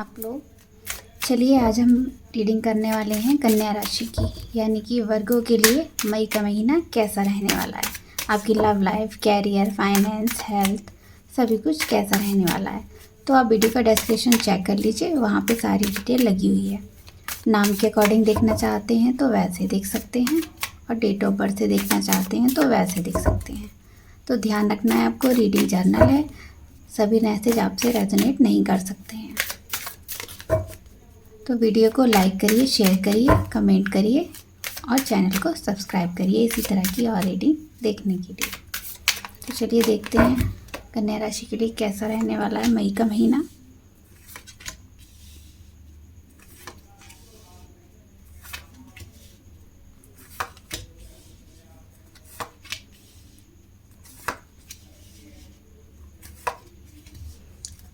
आप लोग चलिए आज हम रीडिंग करने वाले हैं कन्या राशि की, यानी कि वर्गों के लिए मई का महीना कैसा रहने वाला है। आपकी love life, career, finance, health सभी कुछ कैसा रहने वाला है। तो आप वीडियो का डिस्क्रिप्शन चेक कर लीजिए, वहाँ पे सारी डिटेल लगी हुई है। नाम के अकॉर्डिंग देखना चाहते हैं तो वैसे देख सकते हैं, और डेट ऑफ बर्थ से देखना चाहते हैं तो वैसे देख सकते हैं। तो ध्यान रखना है आपको, रीडिंग जर्नल है, सभी मैसेज आपसे रेजोनेट नहीं कर सकते हैं। तो वीडियो को लाइक करिए, शेयर करिए, कमेंट करिए और चैनल को सब्सक्राइब करिए इसी तरह की और रीडिंग देखने के लिए। तो चलिए देखते हैं कन्या राशि के लिए कैसा रहने वाला है मई का महीना।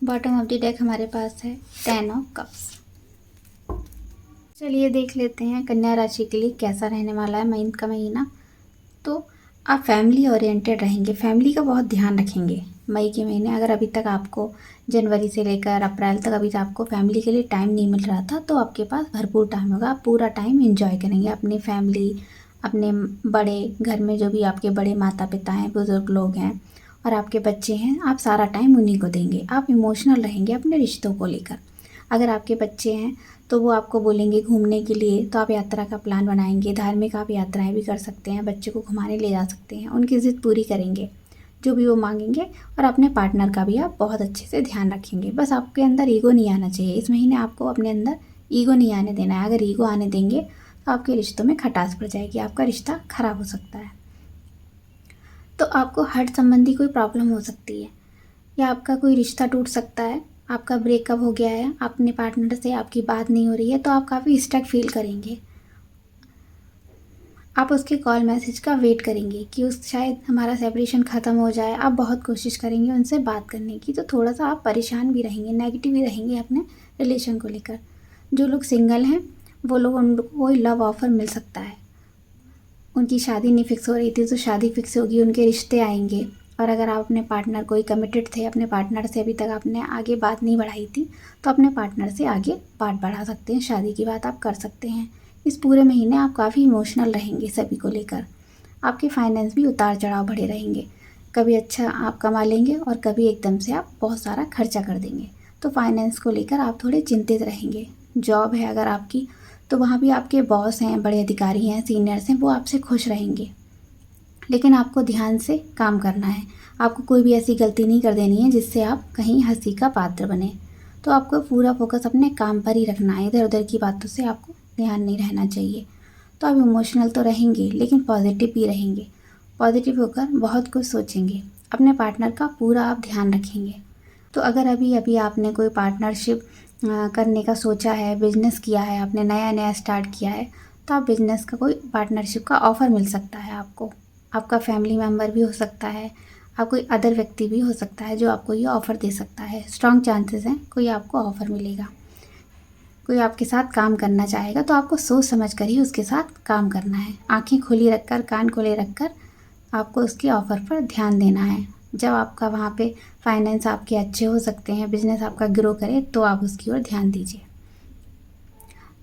बॉटम ऑफ द डेक हमारे पास है 10 ऑफ कप्स। चलिए देख लेते हैं कन्या राशि के लिए कैसा रहने वाला है मई का महीना। तो आप फैमिली ओरिएंटेड रहेंगे, फैमिली का बहुत ध्यान रखेंगे मई के महीने। अगर अभी तक आपको जनवरी से लेकर अप्रैल तक अभी तक आपको फैमिली के लिए टाइम नहीं मिल रहा था, तो आपके पास भरपूर टाइम होगा। आप पूरा टाइम एंजॉय करेंगे अपनी फैमिली, अपने बड़े घर में जो भी आपके बड़े माता पिता हैं, बुज़ुर्ग लोग हैं और आपके बच्चे हैं, आप सारा टाइम उन्हीं को देंगे। आप इमोशनल रहेंगे अपने रिश्तों को लेकर। अगर आपके बच्चे हैं तो वो आपको बोलेंगे घूमने के लिए, तो आप यात्रा का प्लान बनाएंगे। धार्मिक आप यात्राएं भी कर सकते हैं, बच्चे को घुमाने ले जा सकते हैं, उनकी ज़िद पूरी करेंगे जो भी वो मांगेंगे। और अपने पार्टनर का भी आप बहुत अच्छे से ध्यान रखेंगे। बस आपके अंदर ईगो नहीं आना चाहिए इस महीने, आपको अपने अंदर ईगो नहीं आने देना है। अगर ईगो आने देंगे तो आपके रिश्तों में खटास पड़ जाएगी, आपका रिश्ता खराब हो सकता है। तो आपको हार्ट संबंधी कोई प्रॉब्लम हो सकती है, या आपका कोई रिश्ता टूट सकता है, आपका ब्रेकअप हो गया है, अपने पार्टनर से आपकी बात नहीं हो रही है, तो आप काफ़ी स्टक फील करेंगे। आप उसके कॉल मैसेज का वेट करेंगे कि उस शायद हमारा सेपरेशन ख़त्म हो जाए। आप बहुत कोशिश करेंगे उनसे बात करने की। तो थोड़ा सा आप परेशान भी रहेंगे, नेगेटिव भी रहेंगे अपने रिलेशन को लेकर। जो लोग सिंगल हैं वो लोग, उनको कोई लव ऑफ़र मिल सकता है। उनकी शादी नहीं फिक्स हो रही थी तो शादी फिक्स होगी, उनके रिश्ते आएंगे। और अगर आप अपने पार्टनर कोई कमिटेड थे, अपने पार्टनर से अभी तक आपने आगे बात नहीं बढ़ाई थी, तो अपने पार्टनर से आगे बात बढ़ा सकते हैं, शादी की बात आप कर सकते हैं। इस पूरे महीने आप काफ़ी इमोशनल रहेंगे सभी को लेकर। आपके फाइनेंस भी उतार चढ़ाव बढ़े रहेंगे, कभी अच्छा आप कमा लेंगे और कभी एकदम से आप बहुत सारा खर्चा कर देंगे। तो फाइनेंस को लेकर आप थोड़े चिंतित रहेंगे। जॉब है अगर आपकी, तो वहाँ भी आपके बॉस हैं, बड़े अधिकारी हैं, सीनियर्स हैं, वो आपसे खुश रहेंगे। लेकिन आपको ध्यान से काम करना है। आपको कोई भी ऐसी गलती नहीं कर देनी है जिससे आप कहीं हंसी का पात्र बने। तो आपको पूरा फोकस अपने काम पर ही रखना है, इधर उधर की बातों से आपको ध्यान नहीं रहना चाहिए। तो आप इमोशनल तो रहेंगे लेकिन पॉजिटिव भी रहेंगे। पॉजिटिव होकर बहुत कुछ सोचेंगे, अपने पार्टनर का पूरा आप ध्यान रखेंगे। तो अगर अभी अभी आपने कोई पार्टनरशिप करने का सोचा है, बिजनेस किया है, आपने नया नया स्टार्ट किया है, तो आप बिजनेस का कोई पार्टनरशिप का ऑफ़र मिल सकता है आपको। आपका फैमिली मेम्बर भी हो सकता है, आप कोई अदर व्यक्ति भी हो सकता है जो आपको ये ऑफ़र दे सकता है। स्ट्रॉन्ग चांसेस हैं कोई आपको ऑफ़र मिलेगा, कोई आपके साथ काम करना चाहेगा। तो आपको सोच समझ कर ही उसके साथ काम करना है। आंखें खुली रखकर, कान खुले रखकर आपको उसके ऑफ़र पर ध्यान देना है। जब आपका वहाँ पे फाइनेंस आपके अच्छे हो सकते हैं, बिजनेस आपका ग्रो करे, तो आप उसकी ओर ध्यान दीजिए।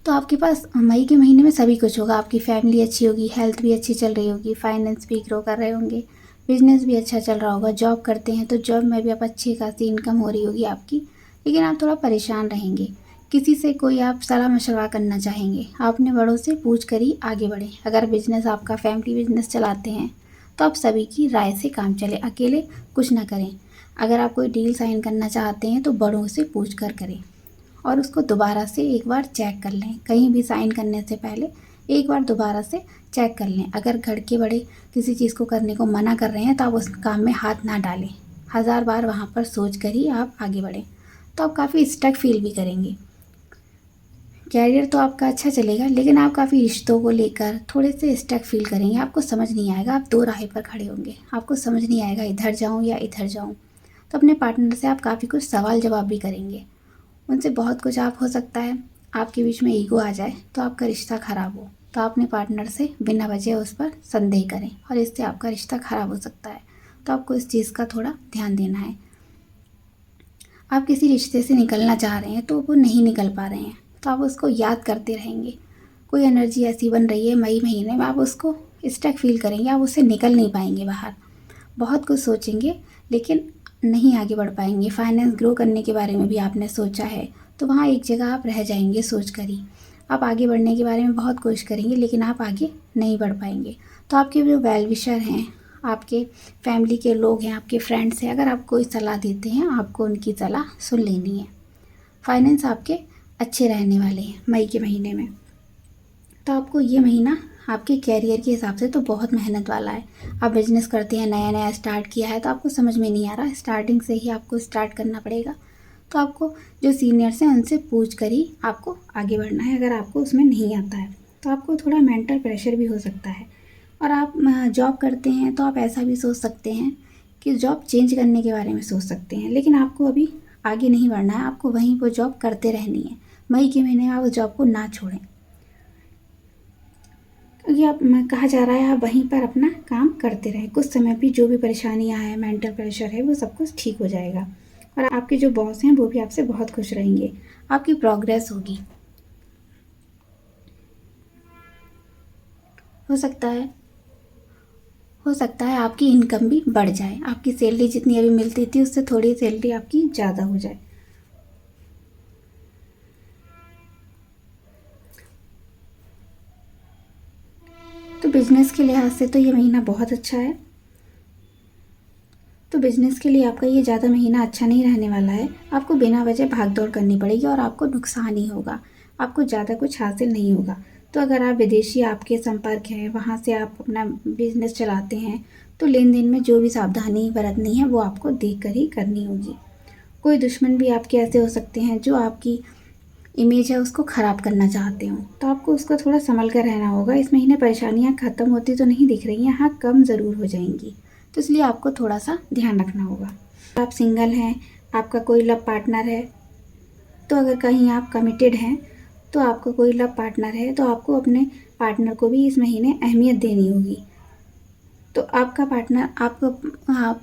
तो आपके पास मई के महीने में सभी कुछ होगा। आपकी फैमिली अच्छी होगी, हेल्थ भी अच्छी चल रही होगी, फाइनेंस भी ग्रो कर रहे होंगे, बिजनेस भी अच्छा चल रहा होगा। जॉब करते हैं तो जॉब में भी आप अच्छी खासी इनकम हो रही होगी आपकी। लेकिन आप थोड़ा परेशान रहेंगे, किसी से कोई आप सलाह मशवरा करना चाहेंगे। आप अपने बड़ों से पूछ कर ही आगे बढ़ें। अगर बिजनेस आपका फैमिली बिजनेस चलाते हैं तो आप सभी की राय से काम चले, अकेले कुछ ना करें। अगर आप कोई डील साइन करना चाहते हैं तो बड़ों से पूछ कर करें, और उसको दोबारा से एक बार चेक कर लें। कहीं भी साइन करने से पहले एक बार दोबारा से चेक कर लें। अगर घर के बड़े किसी चीज़ को करने को मना कर रहे हैं तो आप उस काम में हाथ ना डालें। 1000 बार वहाँ पर सोच कर ही आप आगे बढ़ें। तो आप काफ़ी स्टक फील भी करेंगे। कैरियर तो आपका अच्छा चलेगा, लेकिन आप काफ़ी रिश्तों को लेकर थोड़े से स्टक फील करेंगे। आपको समझ नहीं आएगा, आप दो राह पर खड़े होंगे, आपको समझ नहीं आएगा इधर जाऊँ या इधर जाऊँ। तो अपने पार्टनर से आप काफ़ी कुछ सवाल जवाब भी करेंगे, उनसे बहुत कुछ आप हो सकता है आपके बीच में ईगो आ जाए तो आपका रिश्ता ख़राब हो। तो आप अपने पार्टनर से बिना वजह उस पर संदेह करें और इससे आपका रिश्ता ख़राब हो सकता है। तो आपको इस चीज़ का थोड़ा ध्यान देना है। आप किसी रिश्ते से निकलना चाह रहे हैं तो वो नहीं निकल पा रहे हैं, तो आप उसको याद करते रहेंगे। कोई एनर्जी ऐसी बन रही है मई महीने में, आप उसको स्टक फील करेंगे, आप उससे निकल नहीं पाएंगे बाहर। बहुत कुछ सोचेंगे लेकिन नहीं आगे बढ़ पाएंगे। फाइनेंस ग्रो करने के बारे में भी आपने सोचा है, तो वहाँ एक जगह आप रह जाएंगे सोच कर ही। आप आगे बढ़ने के बारे में बहुत कोशिश करेंगे लेकिन आप आगे नहीं बढ़ पाएंगे। तो आपके जो वेल विशर हैं, आपके फैमिली के लोग हैं, आपके फ्रेंड्स हैं, अगर आप कोई सलाह देते हैं आपको उनकी सलाह सुन लेनी है। फाइनेंस आपके अच्छे रहने वाले हैं मई के महीने में। तो आपको ये महीना आपके कैरियर के हिसाब से तो बहुत मेहनत वाला है। आप बिजनेस करते हैं, नया नया स्टार्ट किया है, तो आपको समझ में नहीं आ रहा, स्टार्टिंग से ही आपको स्टार्ट करना पड़ेगा। तो आपको जो सीनियर्स हैं उनसे पूछ कर ही आपको आगे बढ़ना है। अगर आपको उसमें नहीं आता है तो आपको थोड़ा मेंटल प्रेशर भी हो सकता है। और आप जॉब करते हैं तो आप ऐसा भी सोच सकते हैं कि जॉब चेंज करने के बारे में सोच सकते हैं, लेकिन आपको अभी आगे नहीं बढ़ना है, आपको वहीं वो जॉब करते रहनी है। मई के महीने में आप उस जॉब को ना छोड़ें, क्योंकि आप कहा जा रहा है आप वहीं पर अपना काम करते रहें। कुछ समय भी जो भी परेशानियां हैं, मेंटल प्रेशर है, वो सब कुछ ठीक हो जाएगा। और आपके जो बॉस हैं वो भी आपसे बहुत खुश रहेंगे, आपकी प्रोग्रेस होगी। हो सकता है आपकी इनकम भी बढ़ जाए, आपकी सैलरी जितनी अभी मिलती थी उससे थोड़ी सैलरी आपकी ज़्यादा हो जाए। तो बिजनेस के लिहाज से तो ये महीना बहुत अच्छा है। तो बिजनेस के लिए आपका ये ज़्यादा महीना अच्छा नहीं रहने वाला है। आपको बिना वजह भाग दौड़ करनी पड़ेगी और आपको नुकसान ही होगा, आपको ज़्यादा कुछ हासिल नहीं होगा। तो अगर आप विदेशी आपके संपर्क हैं, वहाँ से आप अपना बिजनेस चलाते हैं, तो लेन देन में जो भी सावधानी बरतनी है वो आपको देख कर ही करनी होगी। कोई दुश्मन भी आपके ऐसे हो सकते हैं जो आपकी इमेज है उसको ख़राब करना चाहते हो, तो आपको उसका थोड़ा संभल कर रहना होगा। इस महीने परेशानियाँ ख़त्म होती तो नहीं दिख रही हैं, हाँ कम ज़रूर हो जाएंगी, तो इसलिए आपको थोड़ा सा ध्यान रखना होगा। आप सिंगल हैं, आपका कोई लव पार्टनर है, तो अगर कहीं आप कमिटेड हैं तो आपका कोई लव पार्टनर है, तो आपको अपने पार्टनर को भी इस महीने अहमियत देनी होगी। तो आपका पार्टनर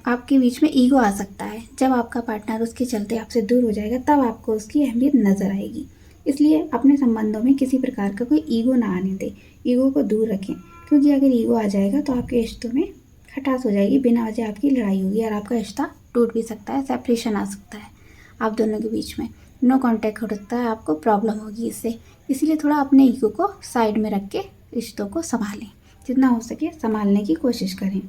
आपके बीच में ईगो आ सकता है। जब आपका पार्टनर उसके चलते आपसे दूर हो जाएगा तब आपको उसकी अहमियत नज़र आएगी। इसलिए अपने संबंधों में किसी प्रकार का कोई ईगो ना आने दें, ईगो को दूर रखें, क्योंकि अगर ईगो आ जाएगा तो आपके रिश्तों में खटास हो जाएगी, बिना वजह आपकी लड़ाई होगी और आपका रिश्ता टूट भी सकता है, सेपरेशन आ सकता है आप दोनों के बीच में, नो कॉन्टैक्ट हो सकता है, आपको प्रॉब्लम होगी इससे। इसीलिए थोड़ा अपने ईगो को साइड में रख के रिश्तों को संभालें, जितना हो सके संभालने की कोशिश करें।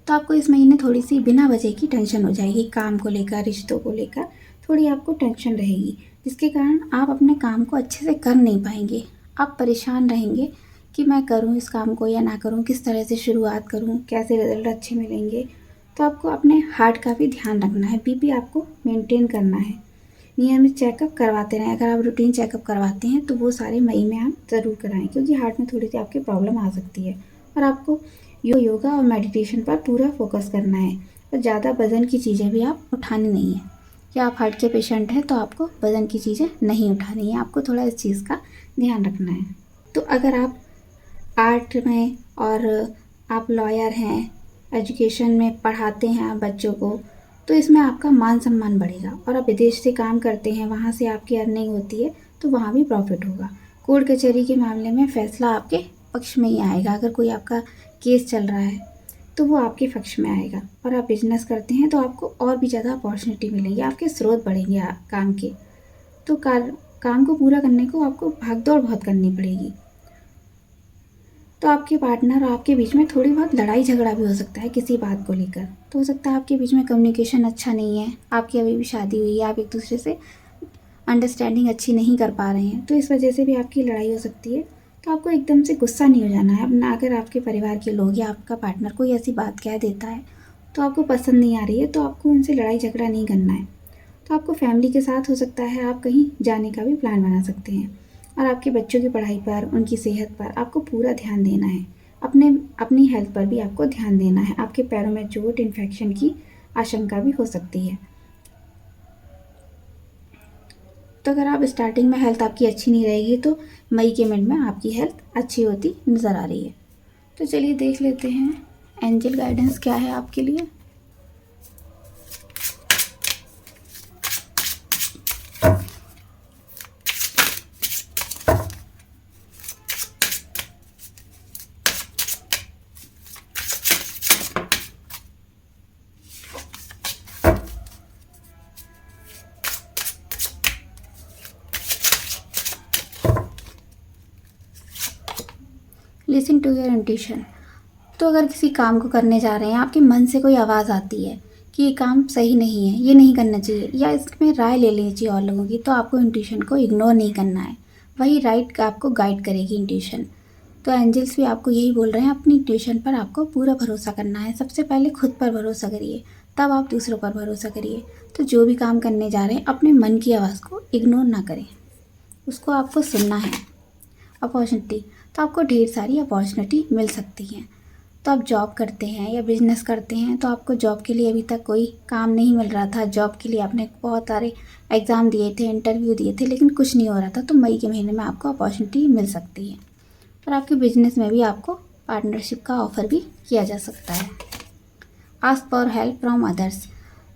तो आपको इस महीने थोड़ी सी बिना वजह की टेंशन हो जाएगी, काम को लेकर, रिश्तों को लेकर थोड़ी आपको टेंशन रहेगी, जिसके कारण आप अपने काम को अच्छे से कर नहीं पाएंगे। आप परेशान रहेंगे कि मैं करूं इस काम को या ना करूं, किस तरह से शुरुआत करूं, कैसे रिजल्ट अच्छे मिलेंगे। तो आपको अपने हार्ट का भी ध्यान रखना है, बीपी आपको मेंटेन करना है, नियमित चेकअप करवाते रहें। अगर आप रूटीन चेकअप करवाते हैं तो वो सारे मई में आप ज़रूर कराएं, क्योंकि हार्ट में थोड़ी सी आपकी प्रॉब्लम आ सकती है। और आपको योगा और मेडिटेशन पर पूरा फोकस करना है, और ज़्यादा वज़न की चीज़ें भी आप उठानी नहीं है। कि आप हार्ट के पेशेंट हैं तो आपको वज़न की चीज़ें नहीं उठानी है, आपको थोड़ा इस चीज़ का ध्यान रखना है। तो अगर आप आर्ट में और आप लॉयर हैं, एजुकेशन में पढ़ाते हैं आप बच्चों को, तो इसमें आपका मान सम्मान बढ़ेगा। और आप विदेश से काम करते हैं, वहाँ से आपकी अर्निंग होती है, तो वहाँ भी प्रॉफिट होगा। कोर्ट कचहरी के मामले में फ़ैसला आपके पक्ष में ही आएगा। अगर कोई आपका केस चल रहा है तो वो आपके पक्ष में आएगा। और आप बिजनेस करते हैं तो आपको और भी ज़्यादा अपॉर्चुनिटी मिलेंगी, आपके स्रोत बढ़ेंगे काम के। तो काम को पूरा करने को आपको भागदौड़ बहुत करनी पड़ेगी। तो आपके पार्टनर और आपके बीच में थोड़ी बहुत लड़ाई झगड़ा भी हो सकता है किसी बात को लेकर। तो हो सकता है आपके बीच में कम्युनिकेशन अच्छा नहीं है, आपकी अभी भी शादी हुई है, आप एक दूसरे से अंडरस्टैंडिंग अच्छी नहीं कर पा रहे हैं, तो इस वजह से भी आपकी लड़ाई हो सकती है। तो आपको एकदम से गुस्सा नहीं हो जाना है। अब ना अगर आपके परिवार के लोग या आपका पार्टनर कोई ऐसी बात कह देता है तो आपको पसंद नहीं आ रही है, तो आपको उनसे लड़ाई झगड़ा नहीं करना है। तो आपको फैमिली के साथ हो सकता है आप कहीं जाने का भी प्लान बना सकते हैं। और आपके बच्चों की पढ़ाई पर, उनकी सेहत पर आपको पूरा ध्यान देना है। अपनी हेल्थ पर भी आपको ध्यान देना है। आपके पैरों में चोट, इन्फेक्शन की आशंका भी हो सकती है। तो अगर आप स्टार्टिंग में हेल्थ आपकी अच्छी नहीं रहेगी तो मई के मिड में आपकी हेल्थ अच्छी होती नज़र आ रही है। तो चलिए देख लेते हैं एंजल गाइडेंस क्या है आपके लिए। Listen to your intuition. तो अगर किसी काम को करने जा रहे हैं, आपके मन से कोई आवाज़ आती है कि ये काम सही नहीं है, ये नहीं करना चाहिए, या इसमें राय ले लेनी चाहिए और लोगों की, तो आपको इंट्यूशन को इग्नोर नहीं करना है। वही राइट आपको गाइड करेगी इंट्यूशन। तो एंजल्स भी आपको यही बोल रहे हैं, अपनी इंट्यूशन पर आपको पूरा भरोसा करना है। सबसे पहले खुद पर भरोसा करिए, तब आप दूसरों पर भरोसा करिए। तो जो भी काम करने जा रहे हैं, अपने मन की आवाज़ को इग्नोर ना करें, उसको आपको सुनना है। अपॉर्चुनिटी, तो आपको ढेर सारी अपॉर्चुनिटी मिल सकती हैं। तो आप जॉब करते हैं या बिजनेस करते हैं, तो आपको जॉब के लिए अभी तक कोई काम नहीं मिल रहा था, जॉब के लिए आपने बहुत सारे एग्ज़ाम दिए थे, इंटरव्यू दिए थे, लेकिन कुछ नहीं हो रहा था, तो मई के महीने में आपको अपॉर्चुनिटी मिल सकती है। और आपके बिजनेस में भी आपको पार्टनरशिप का ऑफ़र भी किया जा सकता है। Ask for help from others,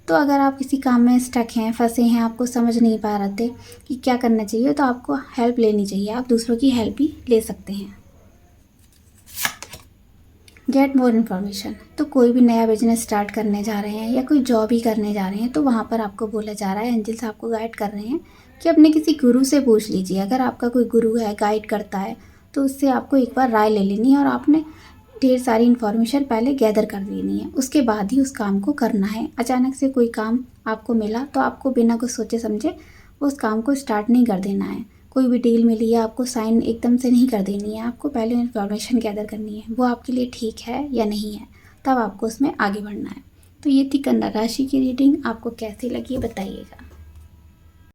तो अगर आप किसी काम में स्टक हैं, फंसे हैं, आपको समझ नहीं पा रहे थे कि क्या करना चाहिए, तो आपको हेल्प लेनी चाहिए। आप दूसरों की हेल्प भी ले सकते हैं। गेट मोर इन्फॉर्मेशन, तो कोई भी नया बिजनेस स्टार्ट करने जा रहे हैं या कोई जॉब ही करने जा रहे हैं, तो वहाँ पर आपको बोला जा रहा है, एंजल्स आपको गाइड कर रहे हैं कि अपने किसी गुरु से पूछ लीजिए। अगर आपका कोई गुरु है, गाइड करता है, तो उससे आपको एक बार राय ले लेनी है और आपने ढेर सारी इन्फॉर्मेशन पहले गैदर कर लेनी है, उसके बाद ही उस काम को करना है। अचानक से कोई काम आपको मिला तो आपको बिना कुछ सोचे समझे उस काम को स्टार्ट नहीं कर देना है। कोई भी डील मिली है, आपको साइन एकदम से नहीं कर देनी है, आपको पहले इन्फॉर्मेशन गैदर करनी है, वो आपके लिए ठीक है या नहीं है, तब आपको उसमें आगे बढ़ना है। तो ये थी कन्या राशि की रीडिंग, आपको कैसी लगी बताइएगा।